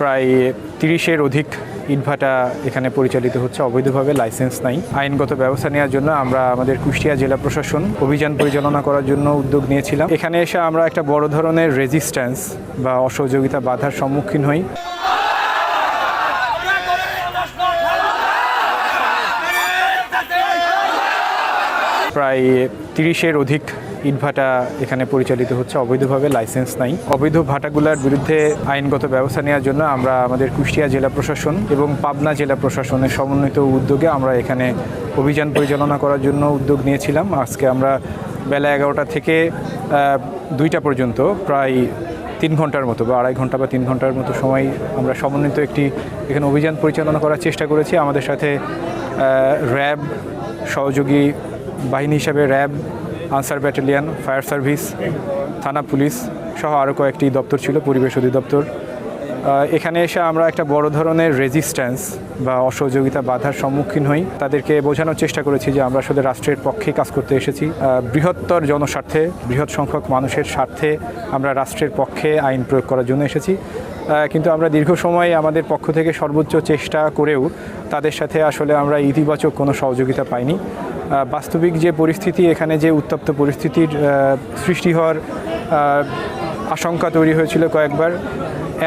প্রায় ৩০-এর অধিক ইটভাটা এখানে পরিচালিত হচ্ছে অবৈধভাবে, লাইসেন্স নাই। আইনগত ব্যবস্থা নেওয়ার জন্য আমরা আমাদের কুষ্টিয়া জেলা প্রশাসন অভিযান পরিচালনা করার জন্য উদ্যোগ নিয়েছিলাম। এখানে এসে আমরা একটা বড় ধরনের রেজিস্ট্যান্স বা অসহযোগিতা বাধার সম্মুখীন হই। প্রায় ৩০-এর অধিক ইটভাটা এখানে পরিচালিত হচ্ছে অবৈধভাবে, লাইসেন্স নাই। অবৈধ ভাটাগুলোর বিরুদ্ধে আইনগত ব্যবস্থা নেওয়ার জন্য আমরা আমাদের কুষ্টিয়া জেলা প্রশাসন এবং পাবনা জেলা প্রশাসনের সমন্বিত উদ্যোগে আমরা এখানে অভিযান পরিচালনা করার জন্য উদ্যোগ নিয়েছিলাম। আজকে আমরা বেলা ১১টা থেকে ২টা পর্যন্ত প্রায় ৩ ঘন্টার মতো বা ২.৫ ঘন্টা বা ৩ ঘন্টার মতো সময় আমরা সমন্বিত একটি এখানে অভিযান পরিচালনা করার চেষ্টা করেছি। আমাদের সাথে র্যাব, সহযোগী বাহিনী হিসাবে RAB, answer battalion, fire service, থানা পুলিশ সহ আরও কয়েকটি দপ্তর ছিল, পরিবেশ অধিদপ্তর। এখানে এসে আমরা একটা বড় ধরনের রেজিস্ট্যান্স বা অসহযোগিতা বাধার সম্মুখীন হই। তাদেরকে বোঝানোর চেষ্টা করেছি যে আমরা আসলে রাষ্ট্রের পক্ষে কাজ করতে এসেছি, বৃহত্তর জনস্বার্থে, বৃহৎ সংখ্যক মানুষের স্বার্থে আমরা রাষ্ট্রের পক্ষে আইন প্রয়োগ করার জন্য এসেছি। কিন্তু আমরা দীর্ঘ সময় আমাদের পক্ষ থেকে সর্বোচ্চ চেষ্টা করেও তাদের সাথে আসলে আমরা ইতিবাচক কোনো সহযোগিতা পাইনি। বাস্তবিক যে পরিস্থিতি, এখানে যে উত্তপ্ত পরিস্থিতির সৃষ্টি হওয়ার আশঙ্কা তৈরি হয়েছিল কয়েকবার,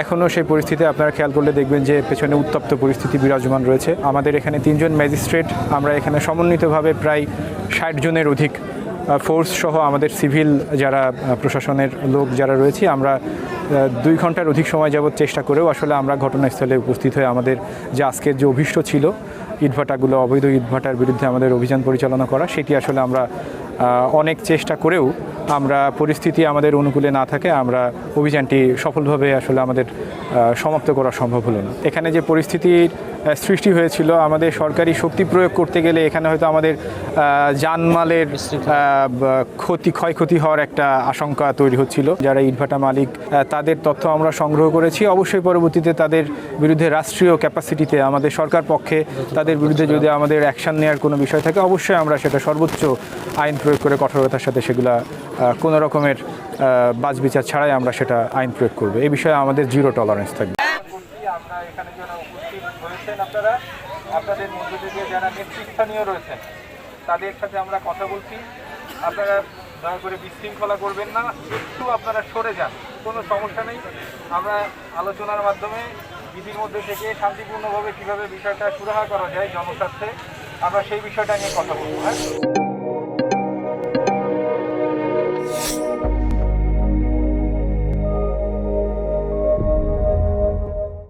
এখনও সেই পরিস্থিতি আপনারা খেয়াল করলে দেখবেন যে পেছনে উত্তপ্ত পরিস্থিতি বিরাজমান রয়েছে। আমাদের এখানে 3 জন ম্যাজিস্ট্রেট, আমরা এখানে সমন্বিতভাবে প্রায় 60 জনের অধিক ফোর্স সহ আমাদের সিভিল যারা প্রশাসনের লোক যারা রয়েছে, আমরা 2 ঘন্টার অধিক সময় যাবৎ চেষ্টা করেও আসলে আমরা ঘটনাস্থলে উপস্থিত হয়ে আমাদের যে আজকের যে অভীষ্ট ছিল ইটভাটাগুলো, অবৈধ ইটভাটার বিরুদ্ধে আমাদের অভিযান পরিচালনা করা, সেটি আসলে আমরা অনেক চেষ্টা করেও আমরা পরিস্থিতি আমাদের অনুকূলে না থাকে আমরা অভিযানটি সফলভাবে আসলে আমাদের সমাপ্ত করা সম্ভব হলো না। এখানে যে পরিস্থিতির সৃষ্টি হয়েছিল, আমাদের সরকারি শক্তি প্রয়োগ করতে গেলে এখানে হয়তো আমাদের জানমালের ক্ষয়ক্ষতি হওয়ার একটা আশঙ্কা তৈরি হচ্ছিল। যারা ইটভাটা মালিক তাদের তথ্য আমরা সংগ্রহ করেছি। অবশ্যই পরবর্তীতে তাদের বিরুদ্ধে রাষ্ট্রীয় ক্যাপাসিটিতে আমাদের সরকার পক্ষে তাদের বিরুদ্ধে যদি আমাদের অ্যাকশন নেওয়ার কোনো বিষয় থাকে, অবশ্যই আমরা সেটা সর্বোচ্চ আইন প্রয়োগ করে কঠোরতার সাথে সেগুলা কোনো রকমের বাছবিচার ছাড়াই আমরা সেটা আইন প্রয়োগ করব। এই বিষয়ে আমাদের 0 টলারেন্স থাকবে। আমরা এখানে যারা উপস্থিত হয়েছেন, আপনাদের মধ্যে থেকে যারা নেতৃস্থানীয় রয়েছেন তাদের সাথে আমরা কথা বলছি। আপনারা দয়া করে বিশৃঙ্খলা করবেন না, একটু আপনারা সরে যান, কোনো সমস্যা নেই। আমরা আলোচনার মাধ্যমে বিধির মধ্যে থেকে শান্তিপূর্ণভাবে কীভাবে বিষয়টা সুরাহা করা যায় জনস্বার্থে, আমরা সেই বিষয়টা নিয়ে কথা বলবো। হ্যাঁ।